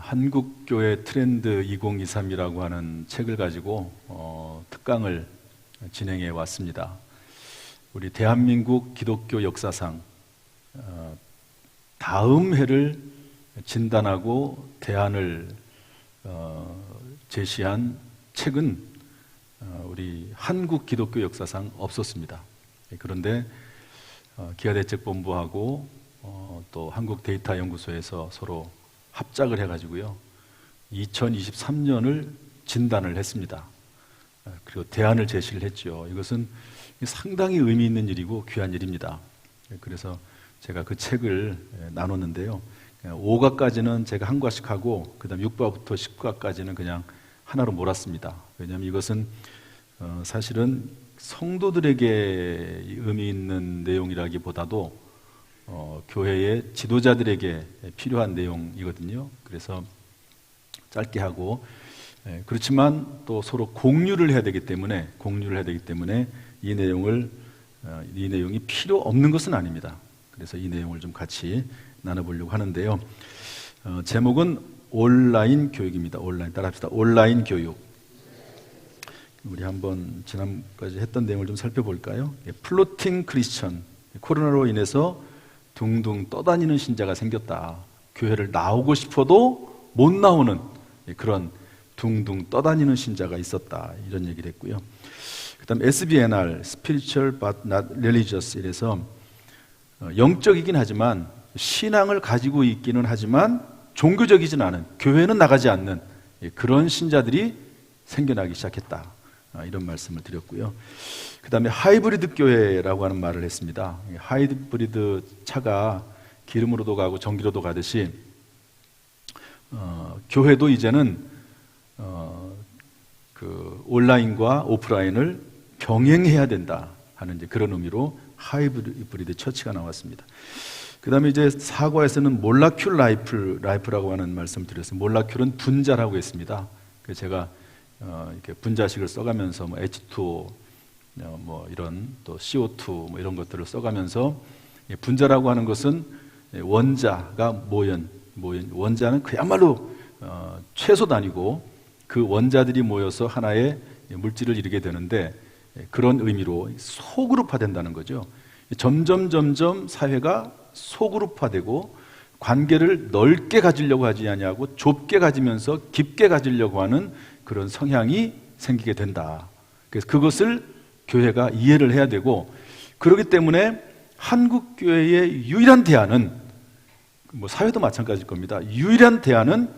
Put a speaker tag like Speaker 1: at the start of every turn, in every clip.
Speaker 1: 한국교회 트렌드 2023이라고 하는 책을 가지고 특강을 진행해 왔습니다. 우리 대한민국 기독교 역사상 다음 해를 진단하고 대안을 제시한 책은 우리 한국 기독교 역사상 없었습니다. 그런데 기아대책본부하고 또 한국데이터연구소에서 서로 합작을 해가지고요 2023년을 진단을 했습니다. 그리고 대안을 제시를 했죠. 이것은 상당히 의미 있는 일이고 귀한 일입니다. 그래서 제가 그 책을 나눴는데요 5과까지는 제가 한 과씩 하고 그 다음 6과부터 10과까지는 그냥 하나로 몰았습니다. 왜냐하면 이것은 사실은 성도들에게 의미 있는 내용이라기보다도 교회의 지도자들에게 필요한 내용이거든요. 그래서 짧게 하고 그렇지만 또 서로 공유를 해야 되기 때문에 이 내용이 필요 없는 것은 아닙니다. 그래서 이 내용을 좀 같이 나눠보려고 하는데요. 제목은 온라인 교육입니다. 온라인 따라합시다. 온라인 교육. 우리 한번 지난까지 했던 내용을 좀 살펴볼까요? 플로팅 크리스천. 코로나로 인해서 둥둥 떠다니는 신자가 생겼다. 교회를 나오고 싶어도 못 나오는 그런 둥둥 떠다니는 신자가 있었다. 이런 얘기를 했고요. 그 다음 SBNR, Spiritual but not Religious 이래서 영적이긴 하지만 신앙을 가지고 있기는 하지만 종교적이진 않은, 교회는 나가지 않는 그런 신자들이 생겨나기 시작했다. 이런 말씀을 드렸고요. 그 다음에 하이브리드 교회라고 하는 말을 했습니다. 하이브리드 차가 기름으로도 가고 전기로도 가듯이 교회도 이제는 그 온라인과 오프라인을 병행해야 된다 하는 이제 그런 의미로 하이브리드 처치가 나왔습니다. 그 다음에 이제 사과에서는 몰라큘 라이프라고 하는 말씀을 드렸어요. 몰라큘은 분자라고 했습니다. 그래서 제가 이렇게 분자식을 써가면서 뭐 H2O 뭐 이런 또 CO2 뭐 이런 것들을 써가면서 분자라고 하는 것은 원자가 모인 원자는 그야말로 최소 단위고 그 원자들이 모여서 하나의 물질을 이루게 되는데 그런 의미로 소그룹화된다는 거죠. 점점 사회가 소그룹화되고 관계를 넓게 가지려고 하지 아니하고 좁게 가지면서 깊게 가지려고 하는 그런 성향이 생기게 된다. 그래서 그것을 교회가 이해를 해야 되고, 그렇기 때문에 한국 교회의 유일한 대안은 뭐 사회도 마찬가지일 겁니다. 유일한 대안은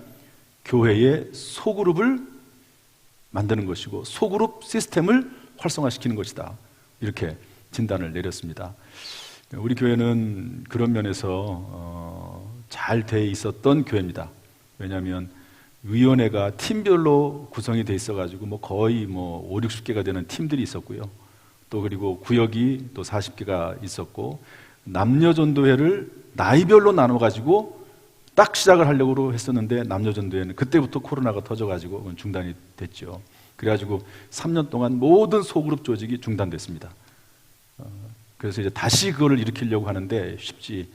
Speaker 1: 교회의 소그룹을 만드는 것이고 소그룹 시스템을 활성화시키는 것이다. 이렇게 진단을 내렸습니다. 우리 교회는 그런 면에서 잘 돼 있었던 교회입니다. 왜냐하면 위원회가 팀별로 구성이 돼 있어가지고 뭐 거의 뭐 5, 60개가 되는 팀들이 있었고요. 또 그리고 구역이 또 40개가 있었고 남녀 전도회를 나이별로 나눠가지고 딱 시작을 하려고 했었는데 남녀 전도회는 그때부터 코로나가 터져가지고 중단이 됐죠. 그래가지고 3년 동안 모든 소그룹 조직이 중단됐습니다. 그래서 이제 다시 그거를 일으키려고 하는데 쉽지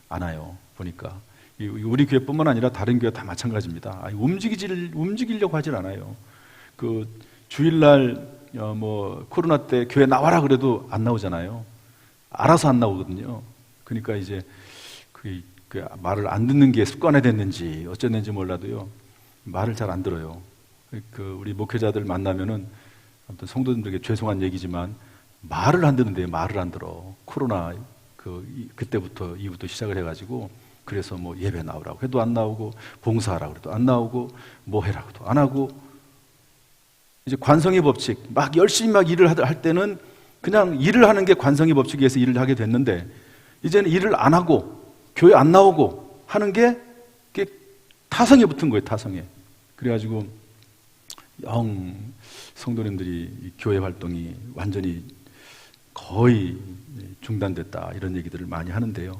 Speaker 1: 않아요. 보니까. 우리 교회뿐만 아니라 다른 교회 다 마찬가지입니다. 움직이려고 하질 않아요. 그 주일날 뭐 코로나 때 교회 나와라 그래도 안 나오잖아요. 알아서 안 나오거든요. 그러니까 이제 그 말을 안 듣는 게 습관화됐는지 어쨌는지 몰라도요 말을 잘 안 들어요. 그 우리 목회자들 만나면은 아무튼 성도님들에게 죄송한 얘기지만 말을 안 듣는데 말을 안 들어. 코로나 그때부터 이후부터 시작을 해가지고. 그래서 뭐 예배 나오라고 해도 안 나오고 봉사하라고 해도 안 나오고 뭐 해라고 해도 안 하고 이제 관성의 법칙 막 열심히 막 일을 할 때는 그냥 일을 하는 게 관성의 법칙에 의해서 일을 하게 됐는데 이제는 일을 안 하고 교회 안 나오고 하는 게 타성에 붙은 거예요. 타성에. 그래가지고 성도님들이 교회 활동이 완전히 거의 중단됐다 이런 얘기들을 많이 하는데요.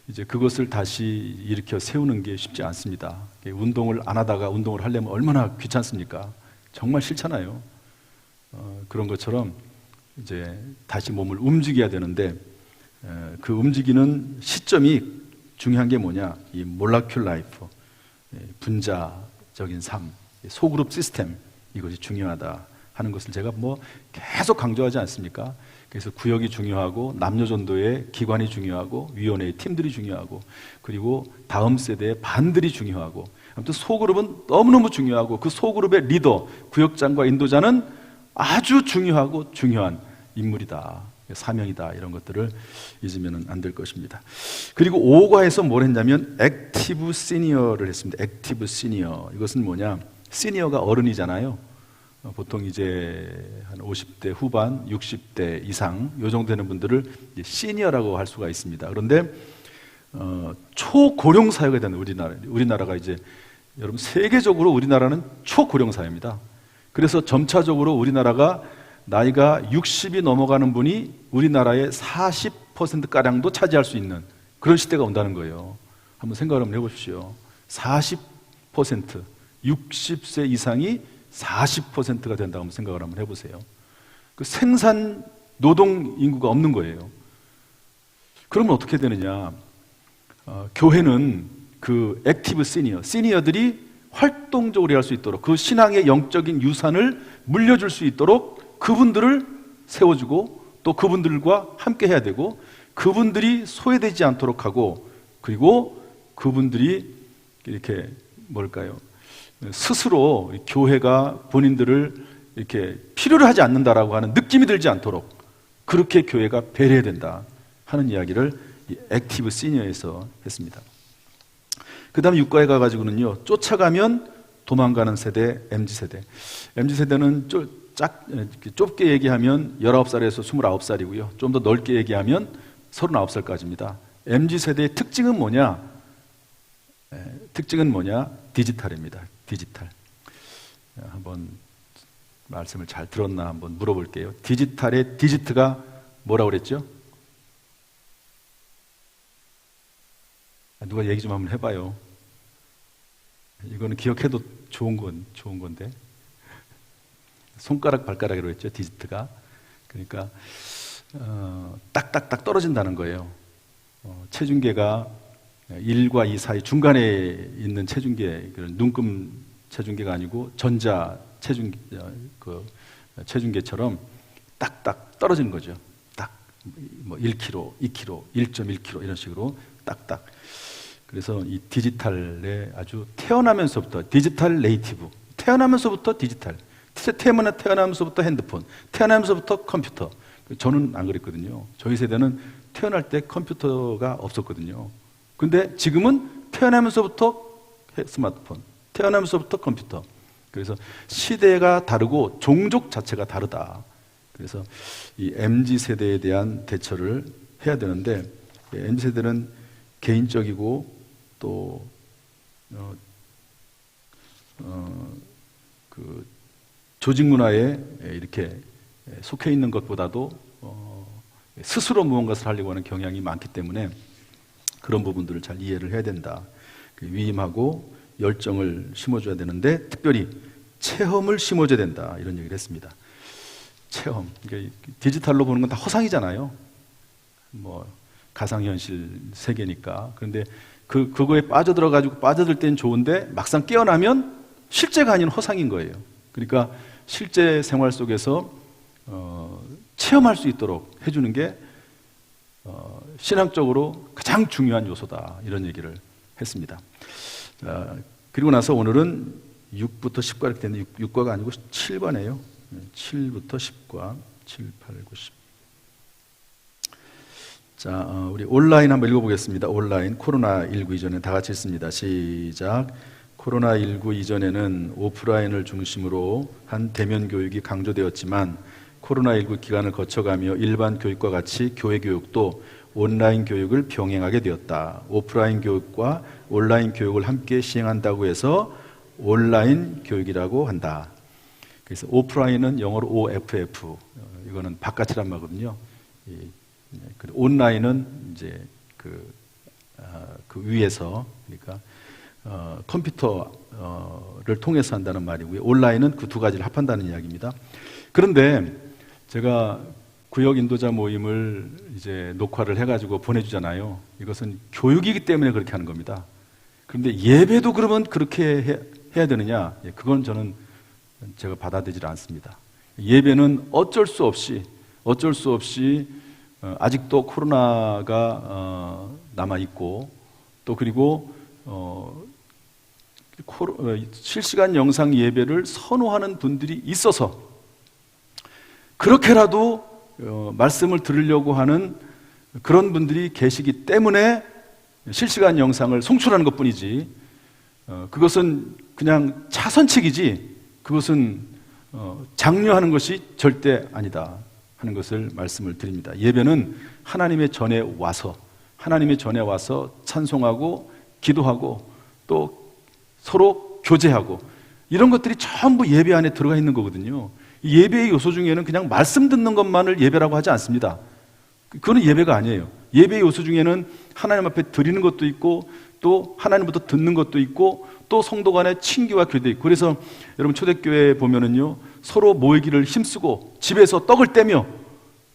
Speaker 1: 이제 그것을 다시 일으켜 세우는 게 쉽지 않습니다. 운동을 안 하다가 운동을 하려면 얼마나 귀찮습니까? 정말 싫잖아요. 그런 것처럼 이제 다시 몸을 움직여야 되는데 그 움직이는 시점이 중요한 게 뭐냐? 이 몰라큘 라이프, 분자적인 삶, 소그룹 시스템, 이것이 중요하다 하는 것을 제가 뭐 계속 강조하지 않습니까? 그래서 구역이 중요하고 남녀전도의 기관이 중요하고 위원회의 팀들이 중요하고 그리고 다음 세대의 반들이 중요하고 아무튼 소그룹은 너무너무 중요하고 그 소그룹의 리더, 구역장과 인도자는 아주 중요하고 중요한 인물이다. 사명이다. 이런 것들을 잊으면 안 될 것입니다. 그리고 5과에서 뭘 했냐면 액티브 시니어를 했습니다. 액티브 시니어. 이것은 뭐냐? 시니어가 어른이잖아요. 보통 이제 한 50대 후반, 60대 이상 요 정도 되는 분들을 이제 시니어라고 할 수가 있습니다. 그런데 초고령 사회가 되는 우리나라가 이제 여러분 세계적으로 우리나라는 초고령 사회입니다. 그래서 점차적으로 우리나라가 나이가 60이 넘어가는 분이 우리나라의 40%가량도 차지할 수 있는 그런 시대가 온다는 거예요. 한번 생각을 한번 해보십시오. 40%, 60세 이상이 40%가 된다고 한번 생각을 한번 해보세요. 그 생산 노동 인구가 없는 거예요. 그러면 어떻게 되느냐? 교회는 그 액티브 시니어들이 활동적으로 할 수 있도록 그 신앙의 영적인 유산을 물려줄 수 있도록 그분들을 세워주고 또 그분들과 함께 해야 되고 그분들이 소외되지 않도록 하고 그리고 그분들이 이렇게 뭘까요? 스스로 교회가 본인들을 이렇게 필요로 하지 않는다라고 하는 느낌이 들지 않도록 그렇게 교회가 배려해야 된다 하는 이야기를 이 액티브 시니어에서 했습니다. 그 다음에 6과에 가가지고는요, 쫓아가면 도망가는 세대, MZ세대. MZ세대는 좁게 얘기하면 19살에서 29살이고요. 좀 더 넓게 얘기하면 39살까지입니다. MZ세대의 특징은 뭐냐? 특징은 뭐냐? 디지털입니다. 디지털. 한번 말씀을 잘 들었나 한번 물어볼게요. 디지털의 디지트가 뭐라고 그랬죠? 누가 얘기 좀 한번 해봐요. 이거는 기억해도 좋은 건데. 손가락, 발가락이라고 했죠, 디지트가. 그러니까, 딱딱딱 떨어진다는 거예요. 체중계가 1과 2 사이 중간에 있는 체중계, 눈금 체중계가 아니고 전자 체중계처럼 딱딱 떨어지는 거죠. 딱, 뭐 1kg, 2kg, 1.1kg 이런 식으로 딱딱. 그래서 이 디지털에 아주 태어나면서부터 디지털 네이티브, 태어나면서부터 디지털, 태어나면서부터 핸드폰, 태어나면서부터 컴퓨터. 저는 안 그랬거든요. 저희 세대는 태어날 때 컴퓨터가 없었거든요. 근데 지금은 태어나면서부터 스마트폰, 태어나면서부터 컴퓨터. 그래서 시대가 다르고 종족 자체가 다르다. 그래서 이 MZ세대에 대한 대처를 해야 되는데 MZ세대는 개인적이고 또 그 조직 문화에 이렇게 속해 있는 것보다도 스스로 무언가를 하려고 하는 경향이 많기 때문에 그런 부분들을 잘 이해를 해야 된다. 위임하고 열정을 심어줘야 되는데 특별히 체험을 심어줘야 된다. 이런 얘기를 했습니다. 체험. 그러니까 디지털로 보는 건 다 허상이잖아요. 뭐 가상현실 세계니까. 그런데 그거에 빠져들 때는 좋은데 막상 깨어나면 실제가 아닌 허상인 거예요. 그러니까 실제 생활 속에서 체험할 수 있도록 해주는 게 신앙적으로 가장 중요한 요소다. 이런 얘기를 했습니다. 그리고 나서 오늘은 6부터 10과 이렇게 되는데 6과가 아니고 7과네요. 7부터 10과 7, 8, 9, 10. 자, 우리 온라인 한번 읽어보겠습니다. 온라인 코로나19 이전에 다 같이 읽습니다. 시작. 코로나19 이전에는 오프라인을 중심으로 한 대면 교육이 강조되었지만 코로나19 기간을 거쳐가며 일반 교육과 같이 교회 교육도 온라인 교육을 병행하게 되었다. 오프라인 교육과 온라인 교육을 함께 시행한다고 해서 온라인 교육이라고 한다. 그래서 오프라인은 영어로 OFF, 이거는 바깥이란 말거든요. 온라인은 이제 그 위에서, 그러니까 컴퓨터를 통해서 한다는 말이고요. 온라인은 그 두 가지를 합한다는 이야기입니다. 그런데 제가 구역 인도자 모임을 이제 녹화를 해가지고 보내주잖아요. 이것은 교육이기 때문에 그렇게 하는 겁니다. 그런데 예배도 그러면 그렇게 해야 되느냐? 그건 제가 받아들이지 않습니다. 예배는 어쩔 수 없이 아직도 코로나가 남아 있고, 또 그리고 실시간 영상 예배를 선호하는 분들이 있어서 그렇게라도 말씀을 들으려고 하는 그런 분들이 계시기 때문에 실시간 영상을 송출하는 것뿐이지, 그것은 그냥 차선책이지, 그것은 장려하는 것이 절대 아니다 하는 것을 말씀을 드립니다. 예배는 하나님의 전에 와서 찬송하고 기도하고 또 서로 교제하고 이런 것들이 전부 예배 안에 들어가 있는 거거든요. 이 예배의 요소 중에는 그냥 말씀 듣는 것만을 예배라고 하지 않습니다. 그거는 예배가 아니에요. 예배의 요소 중에는 하나님 앞에 드리는 것도 있고, 또 하나님부터 듣는 것도 있고, 또 성도 간의 친교와 교제도 있고. 그래서 여러분 초대교회에 보면은요, 서로 모이기를 힘쓰고, 집에서 떡을 떼며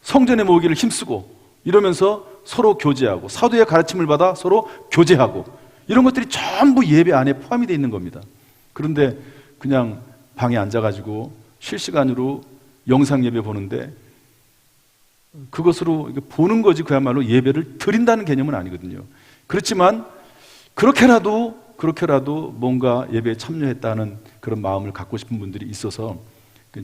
Speaker 1: 성전에 모이기를 힘쓰고, 이러면서 서로 교제하고, 사도의 가르침을 받아 서로 교제하고, 이런 것들이 전부 예배 안에 포함이 되어 있는 겁니다. 그런데 그냥 방에 앉아가지고 실시간으로 영상 예배 보는데, 그것으로 보는 거지 그야말로 예배를 드린다는 개념은 아니거든요. 그렇지만 그렇게라도 뭔가 예배에 참여했다는 그런 마음을 갖고 싶은 분들이 있어서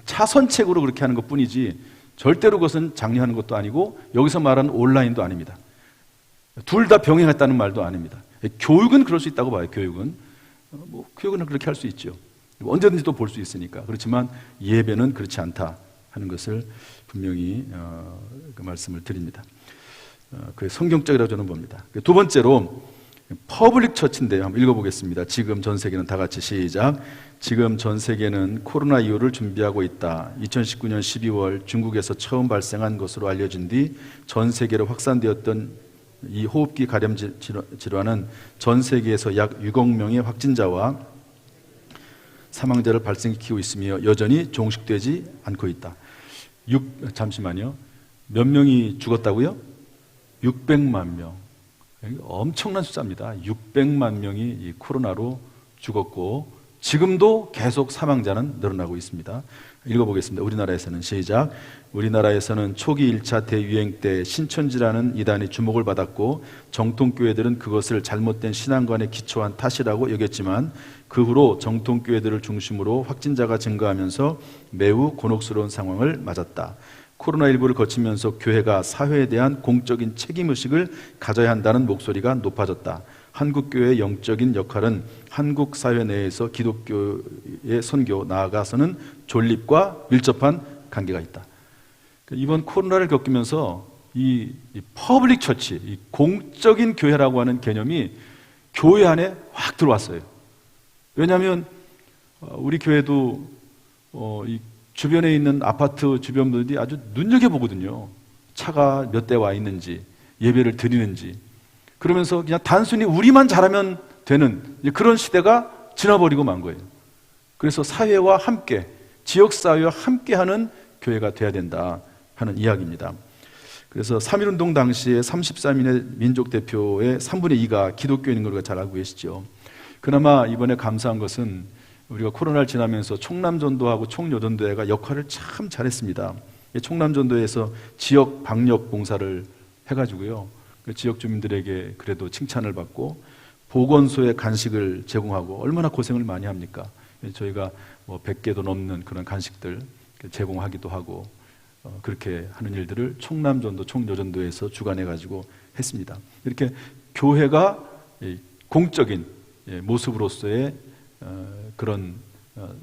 Speaker 1: 차선책으로 그렇게 하는 것뿐이지, 절대로 그것은 장려하는 것도 아니고, 여기서 말하는 온라인도 아닙니다. 둘 다 병행했다는 말도 아닙니다. 교육은 그럴 수 있다고 봐요. 교육은 그렇게 할 수 있죠. 언제든지 또 볼 수 있으니까. 그렇지만 예배는 그렇지 않다 하는 것을 분명히 그 말씀을 드립니다. 그게 성경적이라고 저는 봅니다. 두 번째로 퍼블릭 처치인데요. 한번 읽어보겠습니다. 지금 전 세계는 다 같이 시작. 지금 전 세계는 코로나 이후를 준비하고 있다. 2019년 12월 중국에서 처음 발생한 것으로 알려진 뒤 전 세계로 확산되었던 이 호흡기 감염 질환은 전 세계에서 약 6억 명의 확진자와 사망자를 발생시키고 있으며 여전히 종식되지 않고 있다. 잠시만요. 몇 명이 죽었다고요? 600만 명. 엄청난 숫자입니다. 600만 명이 이 코로나로 죽었고, 지금도 계속 사망자는 늘어나고 있습니다. 읽어보겠습니다. 우리나라에서는 시작. 우리나라에서는 초기 1차 대유행 때 신천지라는 이단이 주목을 받았고, 정통교회들은 그것을 잘못된 신앙관에 기초한 탓이라고 여겼지만, 그 후로 정통교회들을 중심으로 확진자가 증가하면서 매우 곤혹스러운 상황을 맞았다. 코로나19를 거치면서 교회가 사회에 대한 공적인 책임의식을 가져야 한다는 목소리가 높아졌다. 한국교회의 영적인 역할은 한국 사회 내에서 기독교의 선교, 나아가서는 존립과 밀접한 관계가 있다. 이번 코로나를 겪으면서 이 퍼블릭 처치, 이 공적인 교회라고 하는 개념이 교회 안에 확 들어왔어요. 왜냐하면 우리 교회도 이 주변에 있는 아파트 주변분들이 아주 눈여겨보거든요. 차가 몇 대 와 있는지, 예배를 드리는지. 그러면서 그냥 단순히 우리만 잘하면 되는 그런 시대가 지나버리고 만 거예요. 그래서 사회와 함께, 지역사회와 함께하는 교회가 돼야 된다 하는 이야기입니다. 그래서 3.1운동 당시에 33인의 민족대표의 3분의 2가 기독교인인 걸 잘 알고 계시죠. 그나마 이번에 감사한 것은 우리가 코로나를 지나면서 총남전도하고 총여전도회가 역할을 참 잘했습니다. 총남전도회에서 지역 방역 봉사를 해가지고요, 그 지역 주민들에게 그래도 칭찬을 받고, 보건소에 간식을 제공하고, 얼마나 고생을 많이 합니까? 저희가 100개도 넘는 그런 간식들 제공하기도 하고, 그렇게 하는 일들을 총남전도, 총여전도에서 주관해가지고 했습니다. 이렇게 교회가 공적인 모습으로서의 그런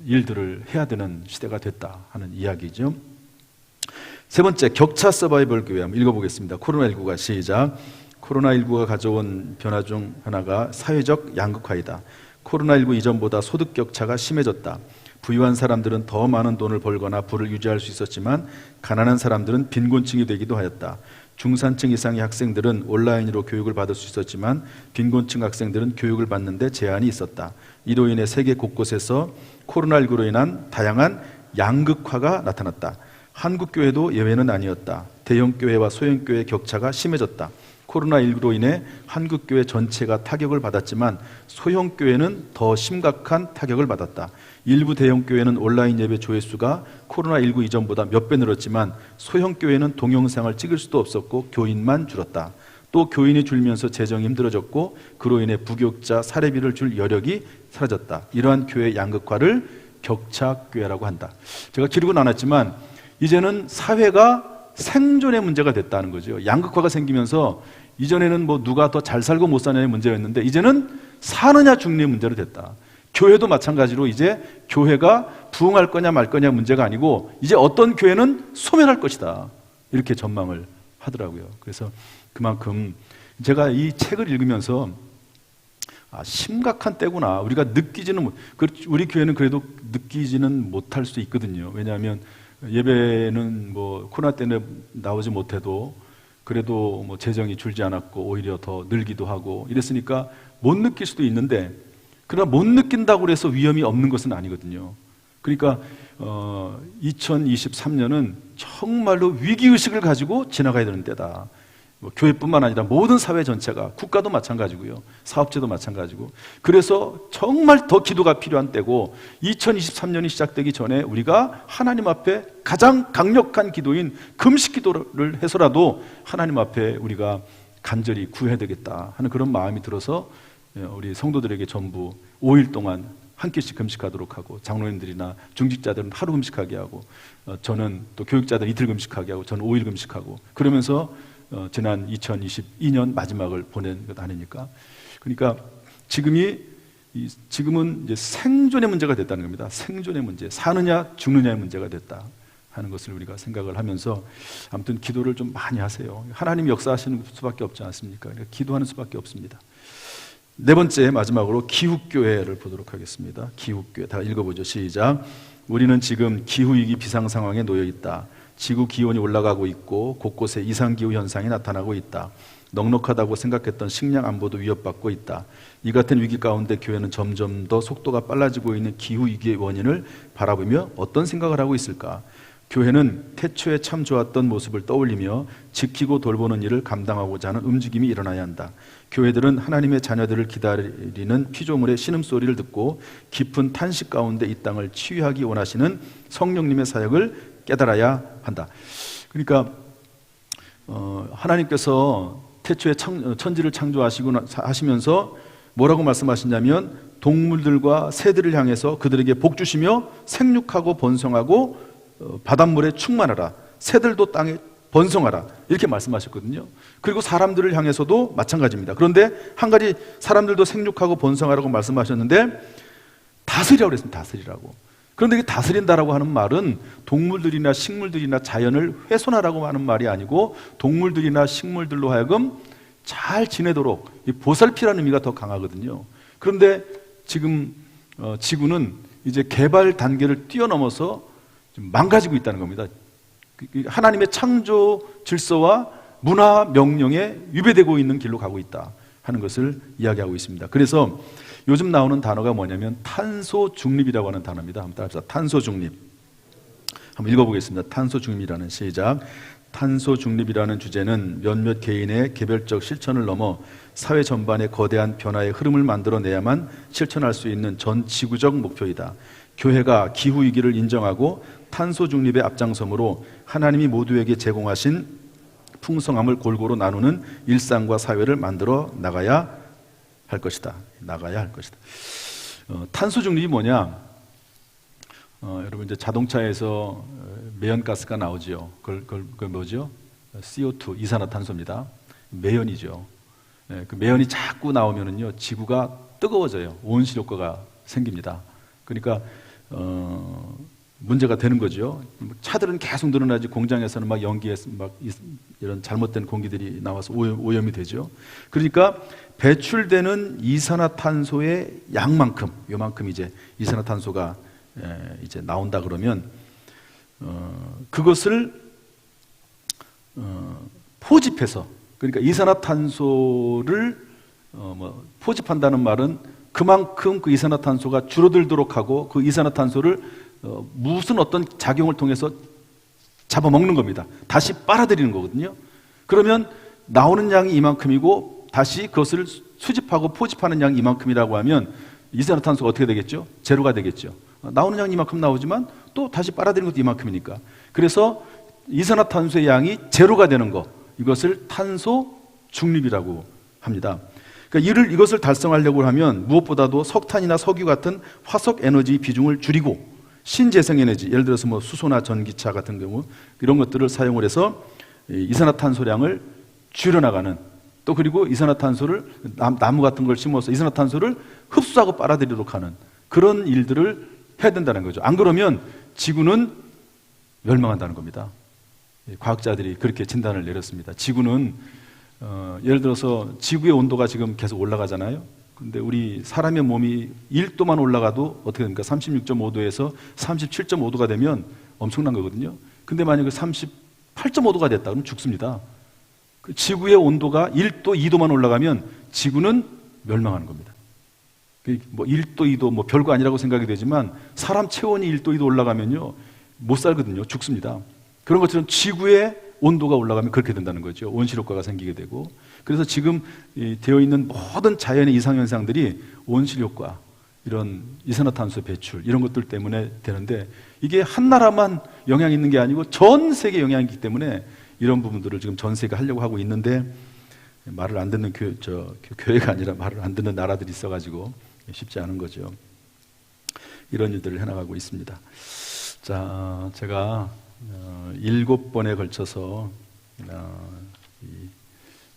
Speaker 1: 일들을 해야 되는 시대가 됐다 하는 이야기죠. 세 번째, 격차 서바이벌 교회 한번 읽어보겠습니다. 코로나19가 시작. 코로나19가 가져온 변화 중 하나가 사회적 양극화이다. 코로나19 이전보다 소득 격차가 심해졌다. 부유한 사람들은 더 많은 돈을 벌거나 부를 유지할 수 있었지만 가난한 사람들은 빈곤층이 되기도 하였다. 중산층 이상의 학생들은 온라인으로 교육을 받을 수 있었지만 빈곤층 학생들은 교육을 받는 데 제한이 있었다. 이로 인해 세계 곳곳에서 코로나19로 인한 다양한 양극화가 나타났다. 한국 교회도 예외는 아니었다. 대형 교회와 소형 교회의 격차가 심해졌다. 코로나19로 인해 한국교회 전체가 타격을 받았지만 소형교회는 더 심각한 타격을 받았다. 일부 대형교회는 온라인 예배 조회수가 코로나19 이전보다 몇 배 늘었지만 소형교회는 동영상을 찍을 수도 없었고 교인만 줄었다. 또 교인이 줄면서 재정이 힘들어졌고 그로 인해 부교육자 사례비를 줄 여력이 사라졌다. 이러한 교회 양극화를 격차교회라고 한다. 제가 기록은 안 했지만 이제는 사회가 생존의 문제가 됐다는 거죠. 양극화가 생기면서 이전에는 뭐 누가 더 잘 살고 못 사냐의 문제였는데 이제는 사느냐 죽느냐의 문제로 됐다. 교회도 마찬가지로 이제 교회가 부흥할 거냐 말 거냐 문제가 아니고 이제 어떤 교회는 소멸할 것이다. 이렇게 전망을 하더라고요. 그래서 그만큼 제가 이 책을 읽으면서 심각한 때구나. 우리가 느끼지는 우리 교회는 그래도 느끼지는 못할 수 있거든요. 왜냐하면 예배는 뭐 코로나 때문에 나오지 못해도 그래도 뭐 재정이 줄지 않았고 오히려 더 늘기도 하고 이랬으니까 못 느낄 수도 있는데 그러나 못 느낀다고 해서 위험이 없는 것은 아니거든요. 그러니까 2023년은 정말로 위기의식을 가지고 지나가야 되는 때다. 뭐 교회뿐만 아니라 모든 사회 전체가, 국가도 마찬가지고요, 사업체도 마찬가지고, 그래서 정말 더 기도가 필요한 때고 2023년이 시작되기 전에 우리가 하나님 앞에 가장 강력한 기도인 금식 기도를 해서라도 하나님 앞에 우리가 간절히 구해야 되겠다 하는 그런 마음이 들어서 우리 성도들에게 전부 5일 동안 한 끼씩 금식하도록 하고, 장로님들이나 중직자들은 하루 금식하게 하고, 저는 또 교육자들 이틀 금식하게 하고, 저는 5일 금식하고, 그러면서 지난 2022년 마지막을 보낸 것 아닙니까? 그러니까 지금은 이제 생존의 문제가 됐다는 겁니다. 생존의 문제, 사느냐 죽느냐의 문제가 됐다 하는 것을 우리가 생각을 하면서 아무튼 기도를 좀 많이 하세요. 하나님이 역사하시는 수밖에 없지 않습니까? 그러니까 기도하는 수밖에 없습니다. 네 번째, 마지막으로 기후교회를 보도록 하겠습니다. 기후교회, 다 읽어보죠. 시작. 우리는 지금 기후위기 비상상황에 놓여 있다. 지구 기온이 올라가고 있고 곳곳에 이상기후 현상이 나타나고 있다. 넉넉하다고 생각했던 식량 안보도 위협받고 있다. 이 같은 위기 가운데 교회는 점점 더 속도가 빨라지고 있는 기후위기의 원인을 바라보며 어떤 생각을 하고 있을까? 교회는 태초에 참 좋았던 모습을 떠올리며 지키고 돌보는 일을 감당하고자 하는 움직임이 일어나야 한다. 교회들은 하나님의 자녀들을 기다리는 피조물의 신음소리를 듣고 깊은 탄식 가운데 이 땅을 치유하기 원하시는 성령님의 사역을 깨달아야 한다. 그러니까 하나님께서 태초에 천지를 창조하시고 하시면서 뭐라고 말씀하시냐면 동물들과 새들을 향해서 그들에게 복 주시며 생육하고 번성하고 바닷물에 충만하라, 새들도 땅에 번성하라, 이렇게 말씀하셨거든요. 그리고 사람들을 향해서도 마찬가지입니다. 그런데 한 가지, 사람들도 생육하고 번성하라고 말씀하셨는데 다스리라고 그랬습니다. 다스리라고. 그런데 다스린다라고 하는 말은 동물들이나 식물들이나 자연을 훼손하라고 하는 말이 아니고 동물들이나 식물들로 하여금 잘 지내도록 보살피라는 의미가 더 강하거든요. 그런데 지금 지구는 이제 개발 단계를 뛰어넘어서 망가지고 있다는 겁니다. 하나님의 창조 질서와 문화 명령에 위배되고 있는 길로 가고 있다 하는 것을 이야기하고 있습니다. 그래서 요즘 나오는 단어가 뭐냐면 탄소 중립이라고 하는 단어입니다. 한번 따라합시다. 탄소 중립. 한번 읽어보겠습니다. 탄소 중립이라는, 시작. 탄소 중립이라는 주제는 몇몇 개인의 개별적 실천을 넘어 사회 전반의 거대한 변화의 흐름을 만들어내야만 실천할 수 있는 전 지구적 목표이다. 교회가 기후위기를 인정하고 탄소 중립의 앞장섬으로 하나님이 모두에게 제공하신 풍성함을 골고루 나누는 일상과 사회를 만들어 나가야 할 것이다. 탄소 중립이 뭐냐? 여러분 이제 자동차에서 매연가스가 나오죠. 그걸 뭐죠? CO2, 이산화탄소입니다. 매연이죠. 그 매연이 자꾸 나오면은요, 지구가 뜨거워져요. 온실효과가 생깁니다. 그러니까 문제가 되는 거죠. 차들은 계속 늘어나지 공장에서는 막 연기에서 막 이런 잘못된 공기들이 나와서 오염이 되죠. 그러니까 배출되는 이산화탄소의 양만큼, 요만큼 이제 이산화탄소가 이제 나온다 그러면 그것을 포집해서, 그러니까 이산화탄소를 포집한다는 말은 그만큼 그 이산화탄소가 줄어들도록 하고 그 이산화탄소를 무슨 어떤 작용을 통해서 잡아먹는 겁니다. 다시 빨아들이는 거거든요. 그러면 나오는 양이 이만큼이고 다시 그것을 수집하고 포집하는 양이 이만큼이라고 하면 이산화탄소가 어떻게 되겠죠? 제로가 되겠죠. 나오는 양이 이만큼 나오지만 또 다시 빨아들이는 것도 이만큼이니까. 그래서 이산화탄소의 양이 제로가 되는 것, 이것을 탄소 중립이라고 합니다. 그러니까 이것을 달성하려고 하면 무엇보다도 석탄이나 석유 같은 화석 에너지 비중을 줄이고 신재생 에너지, 예를 들어서 뭐 수소나 전기차 같은 경우 이런 것들을 사용을 해서 이산화탄소량을 줄여나가는, 또 그리고 이산화탄소를 나무 같은 걸 심어서 이산화탄소를 흡수하고 빨아들이도록 하는 그런 일들을 해야 된다는 거죠. 안 그러면 지구는 멸망한다는 겁니다. 과학자들이 그렇게 진단을 내렸습니다. 지구는 예를 들어서 지구의 온도가 지금 계속 올라가잖아요. 근데 우리 사람의 몸이 1도만 올라가도 어떻게 됩니까? 36.5도에서 37.5도가 되면 엄청난 거거든요. 근데 만약에 38.5도가 됐다 그러면 죽습니다. 지구의 온도가 1도, 2도만 올라가면 지구는 멸망하는 겁니다. 뭐 1도, 2도 뭐 별거 아니라고 생각이 되지만 사람 체온이 1도, 2도 올라가면요 못 살거든요. 죽습니다. 그런 것처럼 지구의 온도가 올라가면 그렇게 된다는 거죠. 온실효과가 생기게 되고. 그래서 지금 되어 있는 모든 자연의 이상현상들이 온실효과, 이런 이산화탄소 배출 이런 것들 때문에 되는데, 이게 한 나라만 영향이 있는 게 아니고 전 세계 영향이 있기 때문에 이런 부분들을 지금 전 세계가 하려고 하고 있는데, 말을 안 듣는 교회가 아니라 말을 안 듣는 나라들이 있어가지고 쉽지 않은 거죠. 이런 일들을 해나가고 있습니다. 자, 제가 7번에 걸쳐서 이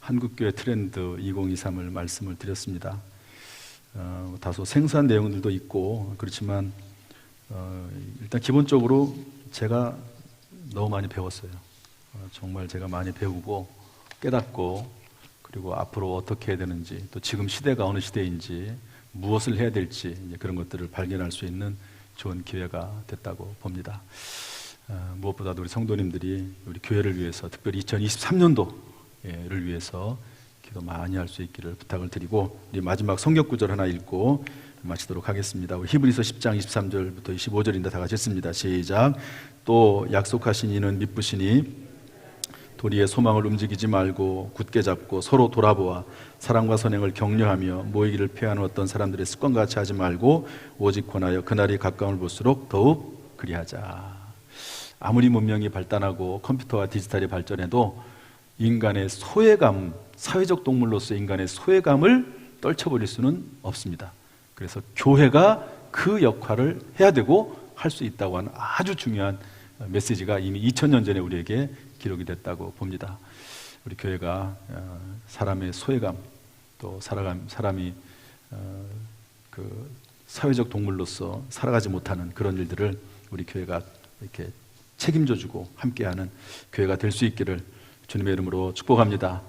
Speaker 1: 한국교회 트렌드 2023을 말씀을 드렸습니다. 다소 생소한 내용들도 있고 그렇지만 일단 기본적으로 제가 너무 많이 배웠어요. 정말 제가 많이 배우고 깨닫고, 그리고 앞으로 어떻게 해야 되는지, 또 지금 시대가 어느 시대인지, 무엇을 해야 될지 그런 것들을 발견할 수 있는 좋은 기회가 됐다고 봅니다. 무엇보다도 우리 성도님들이 우리 교회를 위해서, 특별히 2023년도를 위해서 기도 많이 할 수 있기를 부탁을 드리고, 우리 마지막 성경 구절 하나 읽고 마치도록 하겠습니다. 우리 히브리서 10장 23절부터 25절인데 다 같이 읽습니다. 시작. 또 약속하신 이는 미쁘시니 도리의 소망을 움직이지 말고 굳게 잡고 서로 돌아보아 사랑과 선행을 격려하며 모이기를 피하는 어떤 사람들의 습관과 같이 하지 말고 오직 권하여 그날이 가까움을 볼수록 더욱 그리하자. 아무리 문명이 발달하고 컴퓨터와 디지털이 발전해도 인간의 소외감, 사회적 동물로서 인간의 소외감을 떨쳐버릴 수는 없습니다. 그래서 교회가 그 역할을 해야 되고 할 수 있다고 하는 아주 중요한 메시지가 이미 2000년 전에 우리에게 기록이 됐다고 봅니다. 우리 교회가 사람의 소외감, 또 사람이 그 사회적 동물로서 살아가지 못하는 그런 일들을 우리 교회가 이렇게 책임져주고 함께하는 교회가 될 수 있기를 주님의 이름으로 축복합니다.